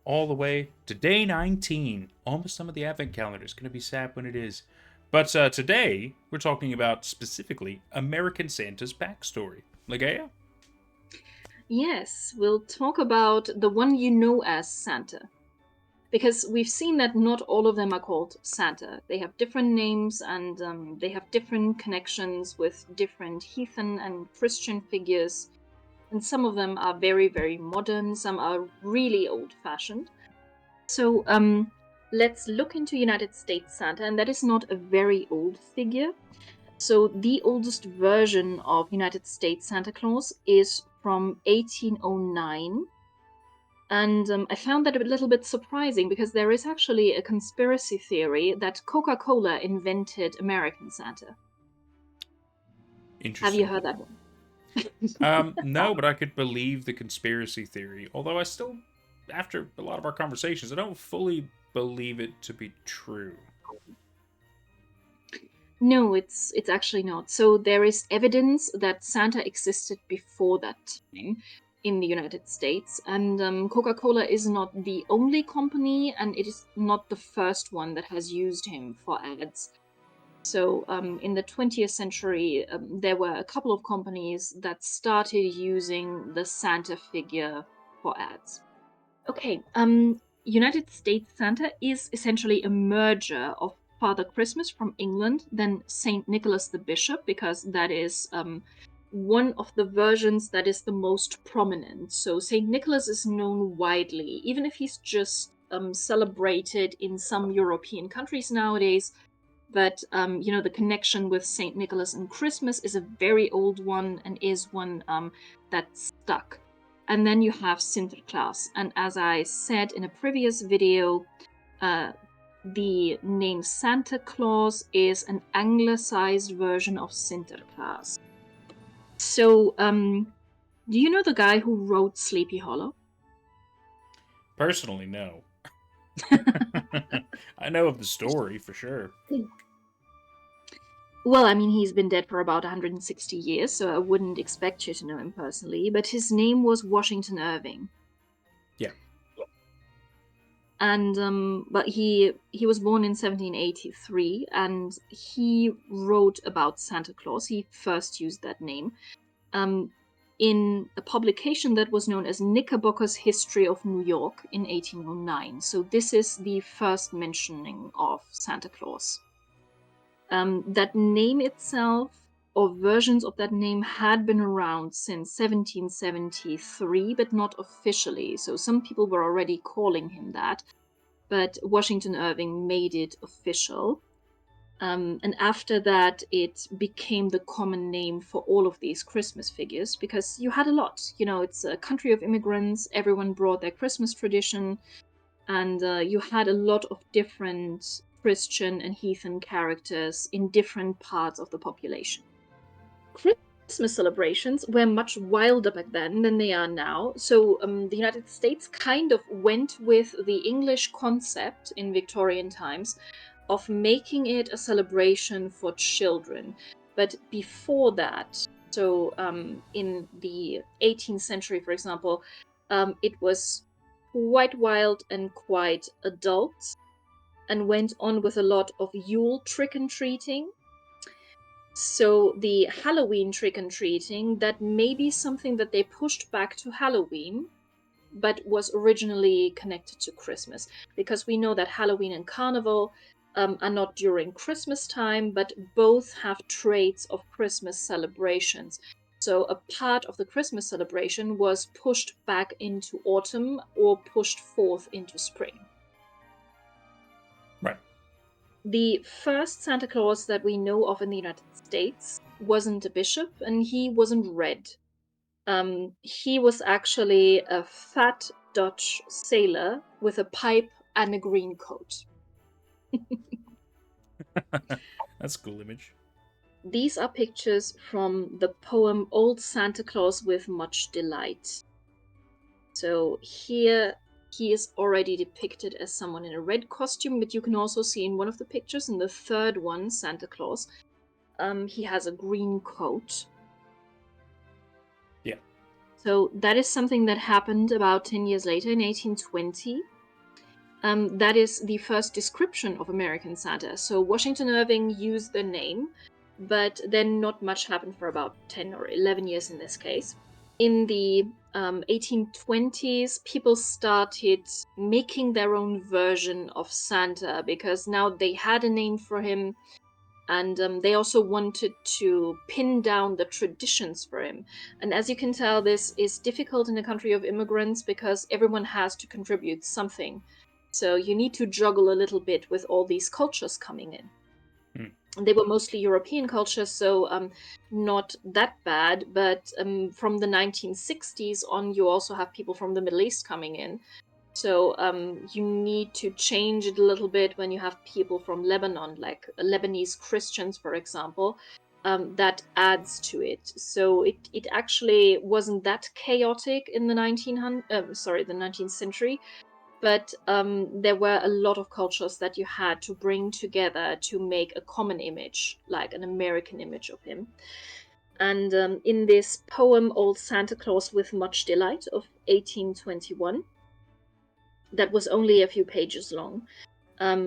all the way to day 19. Almost some of the advent calendar is going to be sad when it is. But today, we're talking about specifically American Santa's backstory. Ligea? Yes, we'll talk about the one you know as Santa. Because we've seen that not all of them are called Santa. They have different names and they have different connections with different heathen and Christian figures. And some of them are very, very modern, some are really old fashioned. So let's look into United States Santa, and that is not a very old figure. So the oldest version of United States Santa Claus is from 1809. And I found that a little bit surprising because there is actually a conspiracy theory that Coca Cola invented American Santa. Have you Interesting. heard that one? No, but I could believe the conspiracy theory. Although I still, after a lot of our conversations, I don't fully believe it to be true. No, it's actually not. So there is evidence that Santa existed before that time in the United States, and Coca-Cola is not the only company, and it is not the first one that has used him for ads. So in the 20th century, there were a couple of companies that started using the Santa figure for ads. Okay, United States Santa is essentially a merger of Father Christmas from England, then Saint Nicholas the Bishop, because that is one of the versions that is the most prominent. So Saint Nicholas is known widely, even if he's just celebrated in some European countries nowadays. But the connection with Saint Nicholas and Christmas is a very old one and is one that stuck. And then you have Sinterklaas. And as I said in a previous video, uh, the name Santa Claus is an anglicized version of Sinterklaas. So, do you know the guy who wrote Sleepy Hollow? Personally, no. I know of the story for sure. Well, I mean, he's been dead for about 160 years, so I wouldn't expect you to know him personally, but his name was Washington Irving. Yeah. And but he was born in 1783, and he wrote about Santa Claus. He first used that name um, in a publication that was known as Knickerbocker's History of New York in 1809. So this is the first mentioning of Santa Claus. That name itself, or versions of that name, had been around since 1773, but not officially. So some people were already calling him that, but Washington Irving made it official. And after that, it became the common name for all of these Christmas figures because you had a lot. You know, it's a country of immigrants, everyone brought their Christmas tradition, and you had a lot of different Christian and heathen characters in different parts of the population. Christmas celebrations were much wilder back then than they are now. So the United States kind of went with the English concept in Victorian times of making it a celebration for children. But before that, so in the 18th century, for example, it was quite wild and quite adult and went on with a lot of Yule trick and treating. So the Halloween trick and treating, that may be something that they pushed back to Halloween, but was originally connected to Christmas. Because we know that Halloween and Carnival are not during Christmas time, but both have traits of Christmas celebrations. So a part of the Christmas celebration was pushed back into autumn or pushed forth into spring. Right. The first Santa Claus that we know of in the United States wasn't a bishop and he wasn't red. He was actually a fat Dutch sailor with a pipe and a green coat. That's a cool image. These are pictures from the poem Old Santa Claus with Much Delight. So here he is already depicted as someone in a red costume, but you can also see in one of the pictures, in the third one, Santa Claus, he has a green coat. Yeah. So that is something that happened about 10 years later in 1820. that is the first description of American Santa. So Washington Irving used the name, but then not much happened for about 10 or 11 years in this case. In the 1820s, people started making their own version of Santa because now they had a name for him, and they also wanted to pin down the traditions for him. And as you can tell, this is difficult in a country of immigrants because everyone has to contribute something. So you need to juggle a little bit with all these cultures coming in. They were mostly European cultures, so not that bad. But from the 1960s on, you also have people from the Middle East coming in. So you need to change it a little bit when you have people from Lebanon, like Lebanese Christians, for example. That adds to it. So it actually wasn't that chaotic in the 19th century. But there were a lot of cultures that you had to bring together to make a common image, like an American image of him. And in this poem, Old Santa Claus with Much Delight of 1821, that was only a few pages long,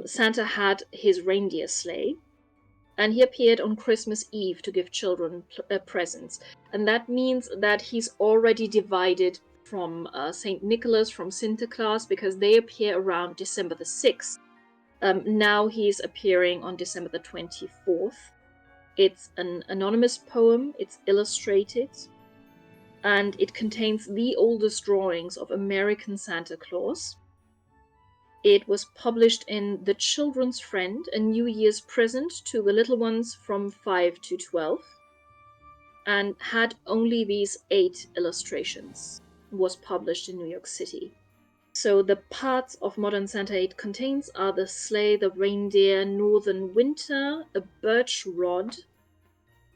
Santa had his reindeer sleigh, and he appeared on Christmas Eve to give children presents. And that means that he's already divided from St. Nicholas, from Sinterklaas, because they appear around December the 6th. Now he's appearing on December the 24th. It's an anonymous poem, it's illustrated, and it contains the oldest drawings of American Santa Claus. It was published in The Children's Friend, a New Year's present to the little ones from 5 to 12, and had only these 8 illustrations. Was published in New York City. So the parts of Modern Santa it contains are the sleigh, the reindeer, Northern Winter, a birch rod,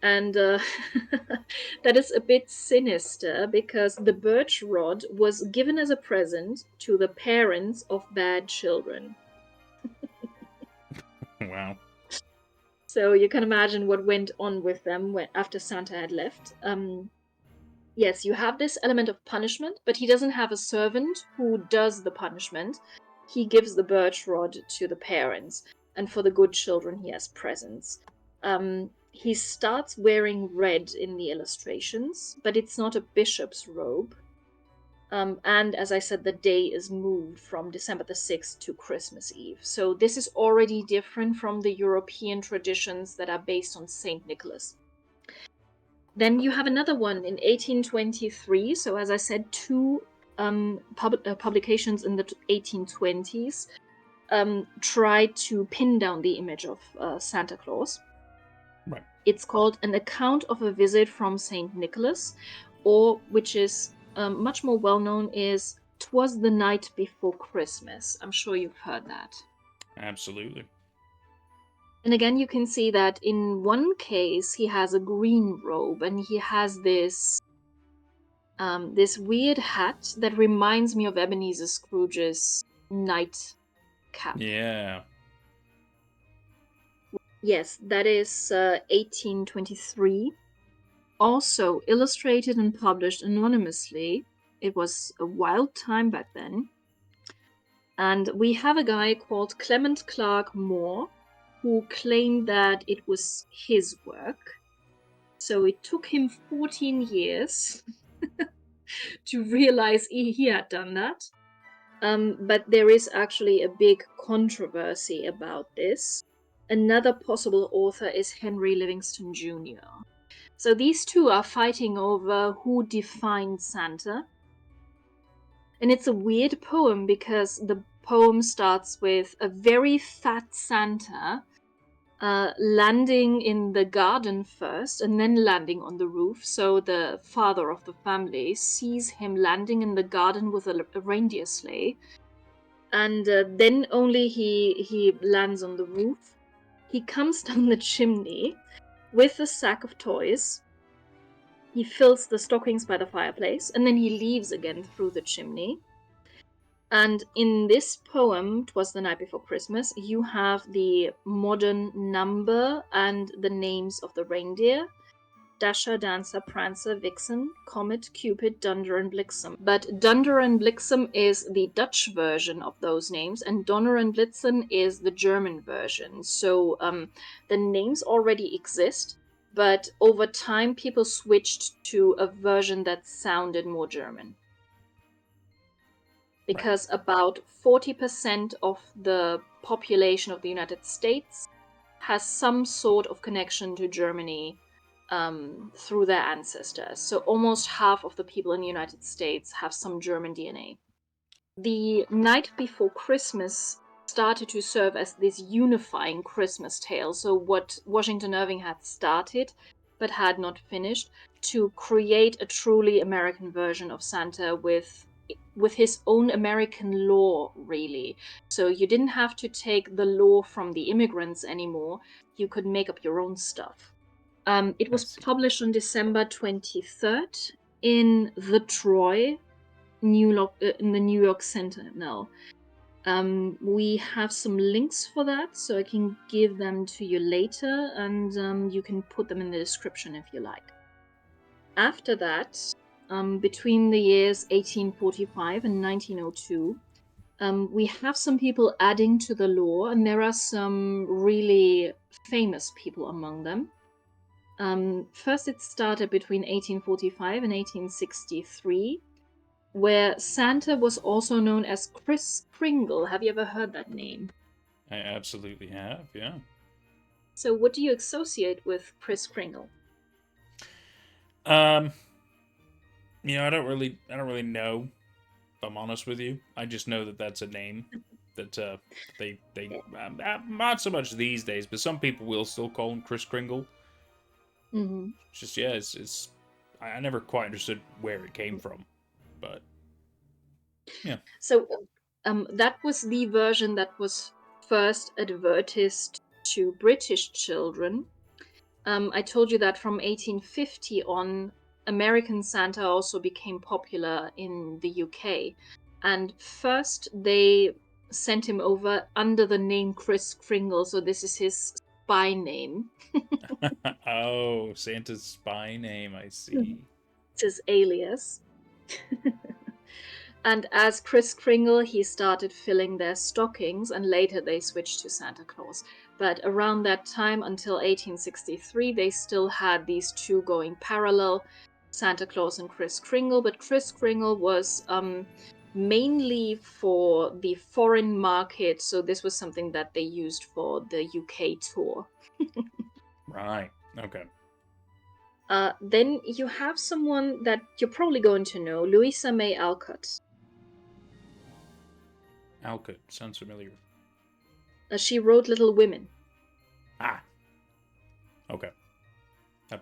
and that is a bit sinister because the birch rod was given as a present to the parents of bad children. Wow. So you can imagine what went on with them after Santa had left. Yes, you have this element of punishment, but he doesn't have a servant who does the punishment. He gives the birch rod to the parents, and for the good children, he has presents. He starts wearing red in the illustrations, but it's not a bishop's robe. And as I said, the day is moved from December the 6th to Christmas Eve. So this is already different from the European traditions that are based on St. Nicholas. Then you have another one in 1823. So as I said, two publications in the 1820s tried to pin down the image of Santa Claus. Right. It's called An Account of a Visit from St. Nicholas, or which is much more well-known is 'Twas the Night Before Christmas. I'm sure you've heard that. Absolutely. And again, you can see that in one case he has a green robe and he has this weird hat that reminds me of Ebenezer Scrooge's night cap. Yeah. Yes, that is 1823. Also illustrated and published anonymously. It was a wild time back then. And we have a guy called Clement Clark Moore who claimed that it was his work. So it took him 14 years to realize he had done that. But there is actually a big controversy about this. Another possible author is Henry Livingston Jr. So these two are fighting over who defined Santa. And it's a weird poem because the poem starts with a very fat Santa landing in the garden first and then landing on the roof. So the father of the family sees him landing in the garden with a reindeer sleigh. And then only he lands on the roof. He comes down the chimney with a sack of toys. He fills the stockings by the fireplace, and then he leaves again through the chimney. And in this poem, 'Twas the Night Before Christmas, you have the modern number and the names of the reindeer. Dasher, Dancer, Prancer, Vixen, Comet, Cupid, Dunder, and Blixen. But Dunder and Blixen is the Dutch version of those names, and Donner and Blitzen is the German version. So the names already exist, but over time people switched to a version that sounded more German. Because about 40% of the population of the United States has some sort of connection to Germany through their ancestors. So almost half of the people in the United States have some German DNA. The Night Before Christmas started to serve as this unifying Christmas tale. So what Washington Irving had started but had not finished, to create a truly American version of Santa with his own American law, really. So you didn't have to take the law from the immigrants anymore. You could make up your own stuff. It was published on December 23rd in the Troy, in the New York Sentinel. We have some links for that, so I can give them to you later, and you can put them in the description if you like. After that, between the years 1845 and 1902, we have some people adding to the lore, and there are some really famous people among them. First, it started between 1845 and 1863, where Santa was also known as Kris Kringle. Have you ever heard that name? I absolutely have, yeah. So, what do you associate with Kris Kringle? I don't really know. If I'm honest with you, I just know that that's a name that they not so much these days, but some people will still call him Kris Kringle. Mm-hmm. It's just it's I never quite understood where it came from, but yeah. So that was the version that was first advertised to British children. I told you that from 1850 on, American Santa also became popular in the UK. And first they sent him over under the name Kris Kringle, so this is his spy name. Oh, Santa's spy name, I see. It's his alias. And as Kris Kringle, he started filling their stockings, and later they switched to Santa Claus. But around that time, until 1863, they still had these two going parallel, Santa Claus and Kris Kringle. But Kris Kringle was mainly for the foreign market, so this was something that they used for the UK tour. Right, okay. Then you have someone that you're probably going to know, Louisa May Alcott. Alcott, sounds familiar. She wrote Little Women. Ah. Okay.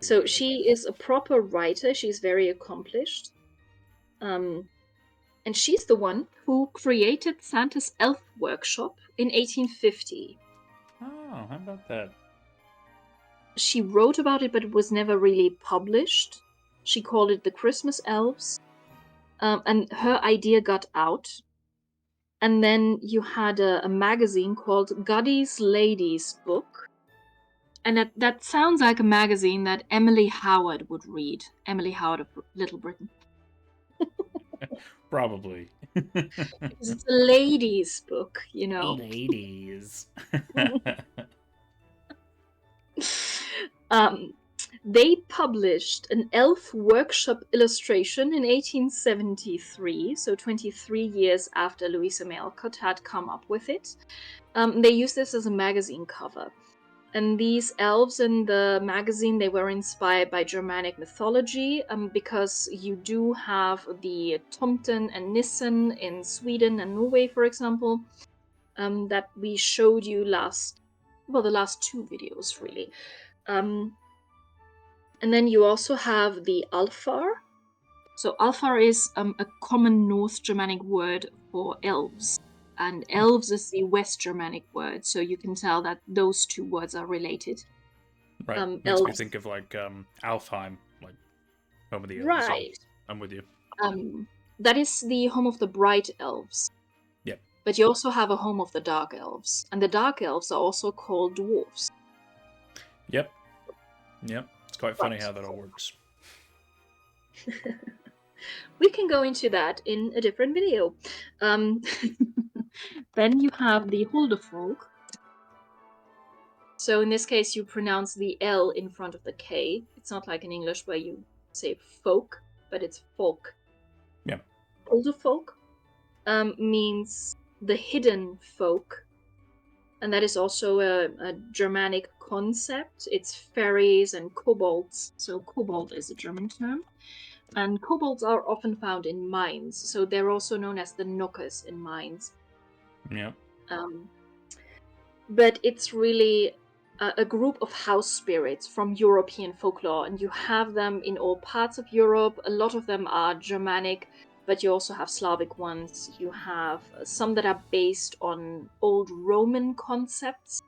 So she is a proper writer. She's very accomplished. And she's the one who created Santa's Elf Workshop in 1850. Oh, how about that? She wrote about it, but it was never really published. She called it the Christmas Elves. And her idea got out. And then you had a magazine called Godey's Ladies Book. And that sounds like a magazine that Emily Howard would read. Emily Howard of Little Britain. Probably. Because it's a ladies' book, you know. Ladies. They published an Elf Workshop illustration in 1873, so 23 years after Louisa May Alcott had come up with it. They used this as a magazine cover. And these elves in the magazine, they were inspired by Germanic mythology, because you do have the Tomten and Nissen in Sweden and Norway, for example, that we showed you the last two videos, really. And then you also have the Alfar. So Alfar is a common North Germanic word for elves. And elves is the West Germanic word, so you can tell that those two words are related. Right. Makes me think of like Alfheim, like home of the elves. Right. I'm with you. That is the home of the bright elves. Yep. But you also have a home of the dark elves. And the dark elves are also called dwarves. Yep. It's quite funny Right. how that all works. We can go into that in a different video. Um, then you have the Huldefolk. So in this case, you pronounce the L in front of the K. It's not like in English where you say folk, but it's folk. Yeah. Huldefolk means the hidden folk. And that is also a Germanic concept. It's fairies and kobolds. So kobold is a German term. And kobolds are often found in mines. So they're also known as the knockers in mines. Yeah. But it's really a group of house spirits from European folklore. And you have them in all parts of Europe. A lot of them are Germanic, but you also have Slavic ones. You have some that are based on old Roman concepts.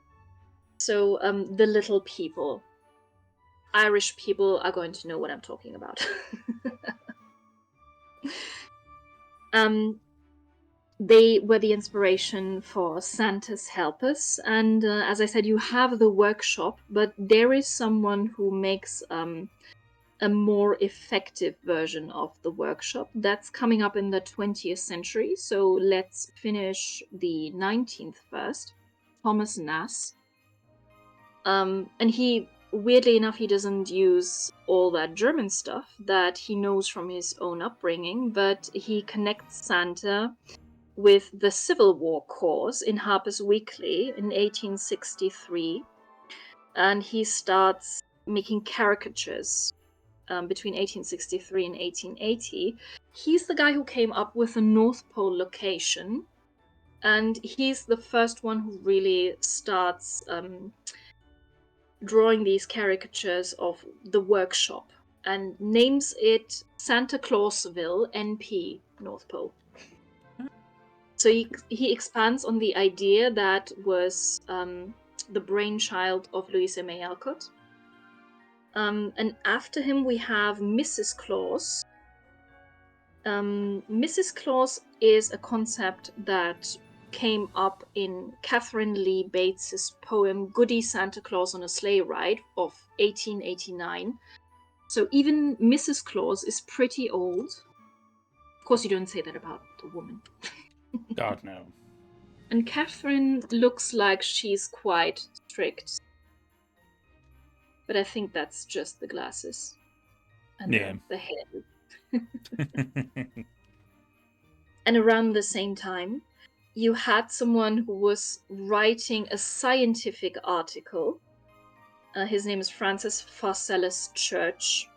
So the little people. Irish people are going to know what I'm talking about. They were the inspiration for Santa's helpers, and as I said, you have the workshop, but there is someone who makes a more effective version of the workshop that's coming up in the 20th century. So let's finish the 19th first. Thomas Nass. And he, weirdly enough, he doesn't use all that German stuff that he knows from his own upbringing, but he connects Santa with the Civil War cause in Harper's Weekly in 1863. And he starts making caricatures between 1863 and 1880. He's the guy who came up with the North Pole location. And he's the first one who really starts drawing these caricatures of the workshop and names it Santa Clausville, NP, North Pole. So he expands on the idea that was the brainchild of Louisa May Alcott. And after him, we have Mrs. Claus. Mrs. Claus is a concept that came up in Catherine Lee Bates's poem Goody Santa Claus on a Sleigh Ride of 1889. So even Mrs. Claus is pretty old. Of course, you don't say that about a woman. God, no. And Catherine looks like she's quite strict. But I think that's just the glasses. And Yeah. the hair. And around the same time, you had someone who was writing a scientific article. His name is Francis Pharcellus Church.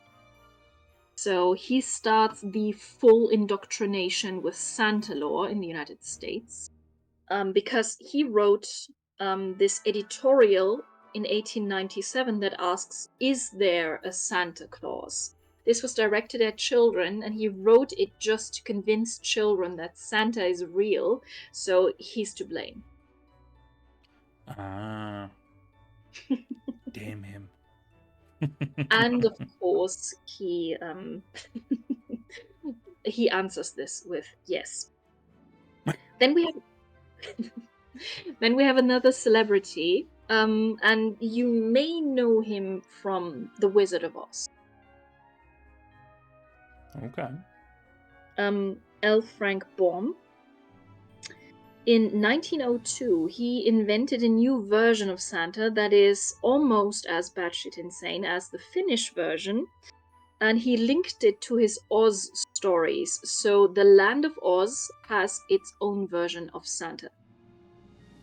So he starts the full indoctrination with Santa law in the United States because he wrote this editorial in 1897 that asks, is there a Santa Claus? This was directed at children, and he wrote it just to convince children that Santa is real, so he's to blame. Ah. Damn him. And of course, he he answers this with yes. Then we have another celebrity, and you may know him from The Wizard of Oz. Okay. L. Frank Baum. In 1902, he invented a new version of Santa that is almost as batshit insane as the Finnish version, and he linked it to his Oz stories. So the Land of Oz has its own version of Santa.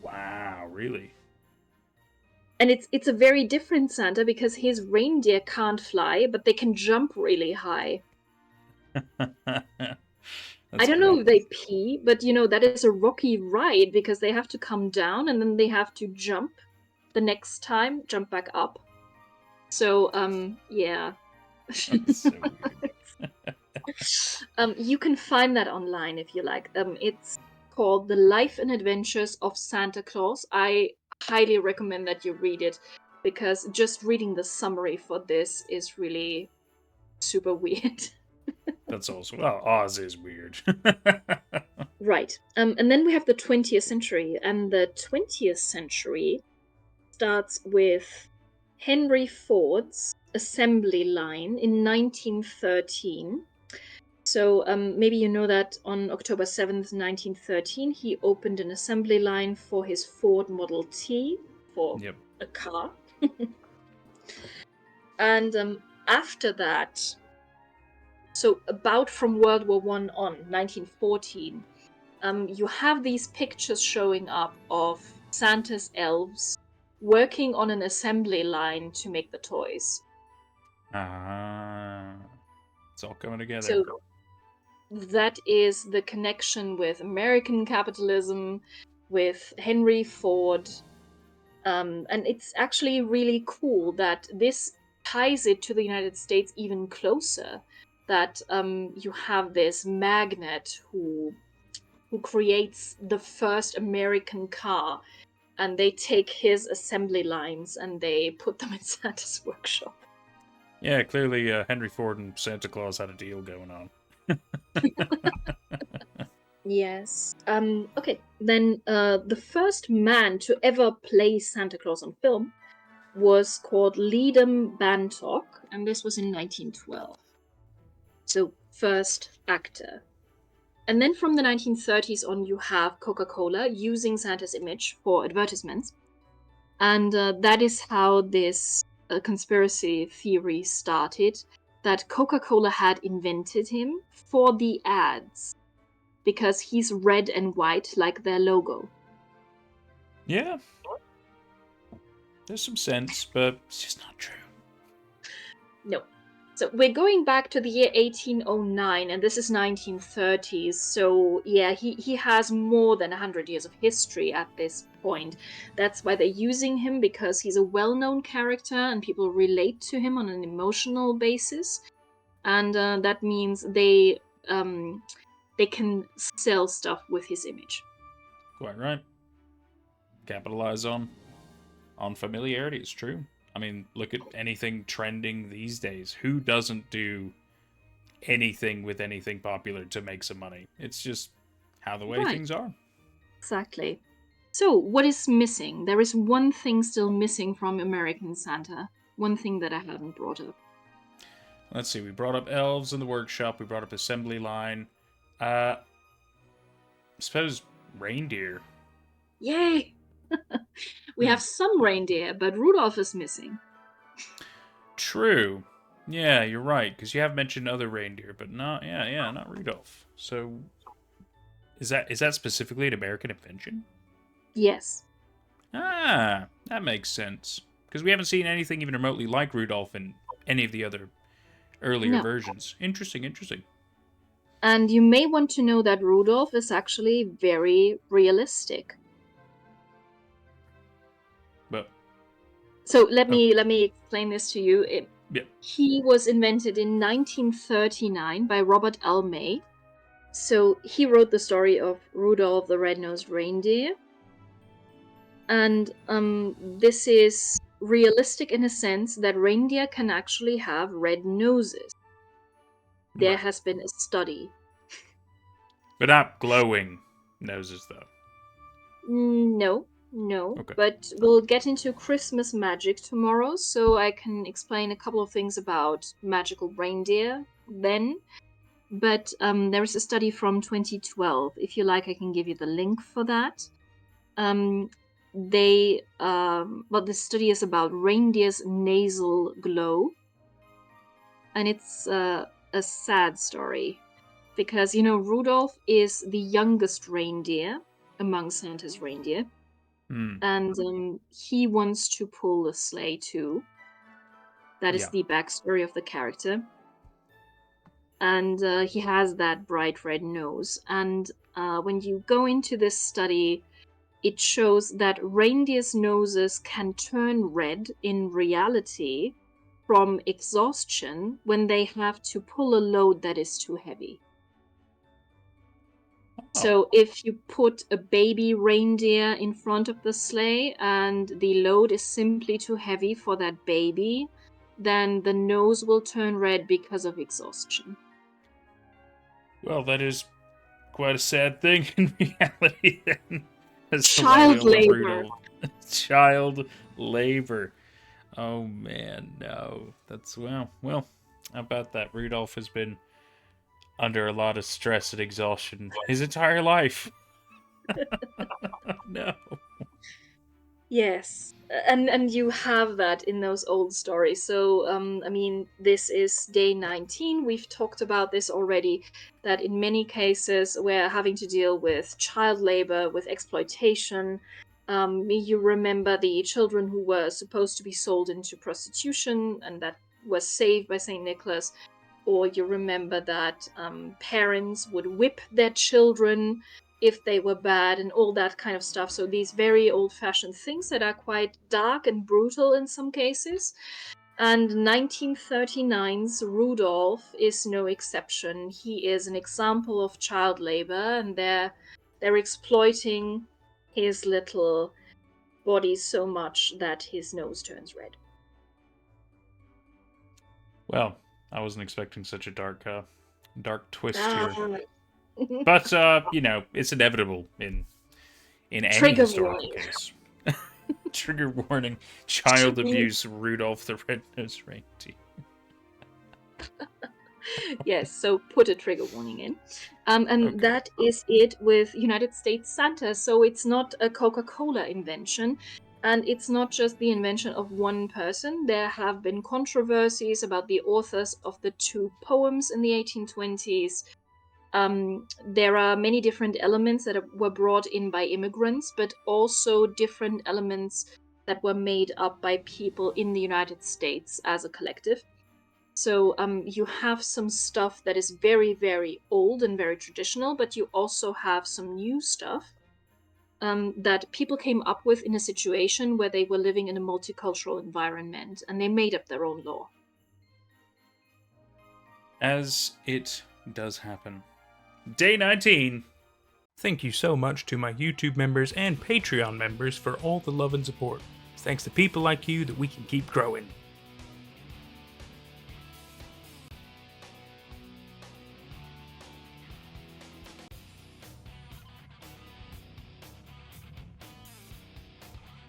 Wow, really? And it's a very different Santa because his reindeer can't fly, but they can jump really high. I don't know if they pee, but that is a rocky ride because they have to come down and then they have to jump the next time, jump back up. So, yeah. That's so weird. You can find that online if you like. It's called The Life and Adventures of Santa Claus. I highly recommend that you read it because just reading the summary for this is really super weird. That's also, well, Oz is weird. Right. And then we have the 20th century, and the 20th century starts with Henry Ford's assembly line in 1913. So maybe you know that on October 7th, 1913, he opened an assembly line for his Ford Model T for Yep. a car. And after that, so about from World War I on, 1914, you have these pictures showing up of Santa's elves working on an assembly line to make the toys. Ah, it's all coming together. So that is the connection with American capitalism, with Henry Ford. And it's actually really cool that this ties it to the United States even closer. That you have this magnate who creates the first American car, and they take his assembly lines and they put them in Santa's workshop. Yeah, clearly Henry Ford and Santa Claus had a deal going on. Yes. Okay. Then the first man to ever play Santa Claus on film was called Leadham Bantock, and this was in 1912. So first actor. And then from the 1930s on, you have Coca-Cola using Santa's image for advertisements. And that is how this conspiracy theory started, that Coca-Cola had invented him for the ads because he's red and white like their logo. Yeah. There's some sense, but it's just not true. No. So we're going back to the year 1809, and this is 1930s. So yeah, he has more than 100 years of history at this point. That's why they're using him, because he's a well-known character and people relate to him on an emotional basis. And that means they can sell stuff with his image. Quite right. Capitalize on familiarity. It's true. I mean, look at anything trending these days. Who doesn't do anything with anything popular to make some money? It's just how the way things are. Exactly. So, what is missing? There is one thing still missing from American Santa. One thing that I haven't brought up. Let's see. We brought up elves in the workshop. We brought up assembly line. I suppose reindeer. Yay! We have some reindeer, but Rudolph is missing. True. Yeah, you're right, because you have mentioned other reindeer, but not not Rudolph. So is that specifically an American invention? Yes. Ah, that makes sense. Because we haven't seen anything even remotely like Rudolph in any of the other earlier versions. Interesting. And you may want to know that Rudolph is actually very realistic. But so let me explain this to you. Yeah. He was invented in 1939 by Robert L. May. So he wrote the story of Rudolph the Red-Nosed Reindeer. And this is realistic in a sense that reindeer can actually have red noses. There has been a study. But not glowing noses, though. No. Okay. But we'll get into Christmas magic tomorrow, so I can explain a couple of things about magical reindeer then. But there is a study from 2012. If you like, I can give you the link for that. The study is about reindeer's nasal glow, and it's a sad story because Rudolph is the youngest reindeer among Santa's reindeer, and he wants to pull a sleigh too. That is the backstory of the character, and he has that bright red nose. And when you go into this study, it shows that reindeers' noses can turn red in reality from exhaustion when they have to pull a load that is too heavy. So if you put a baby reindeer in front of the sleigh and the load is simply too heavy for that baby, then the nose will turn red because of exhaustion. Well, that is quite a sad thing in reality then. Child labor. Child labor. Oh man, no. That's well. How about that? Rudolph has been under a lot of stress and exhaustion his entire life. No. Yes, and you have that in those old stories. So I mean, this is day 19. We've talked about this already. That in many cases we're having to deal with child labor, with exploitation. You remember the children who were supposed to be sold into prostitution and that was saved by Saint Nicholas, or you remember that parents would whip their children if they were bad and all that kind of stuff. So these very old-fashioned things that are quite dark and brutal in some cases. And 1939's Rudolph is no exception. He is an example of child labor, and they're exploiting his little body so much that his nose turns red. Well, I wasn't expecting such a dark twist Ah. here. But it's inevitable in any Trigger historical warning. case. Trigger warning: child abuse. Rudolph the Red-Nosed Reindeer. Yes, so put a trigger warning in. And Okay. that is it with United States Santa. So it's not a Coca-Cola invention. And it's not just the invention of one person. There have been controversies about the authors of the two poems in the 1820s. There are many different elements that were brought in by immigrants, but also different elements that were made up by people in the United States as a collective. So you have some stuff that is very, very old and very traditional, but you also have some new stuff that people came up with in a situation where they were living in a multicultural environment and they made up their own law. As it does happen. Day 19. Thank you so much to my YouTube members and Patreon members for all the love and support. It's thanks to people like you that we can keep growing.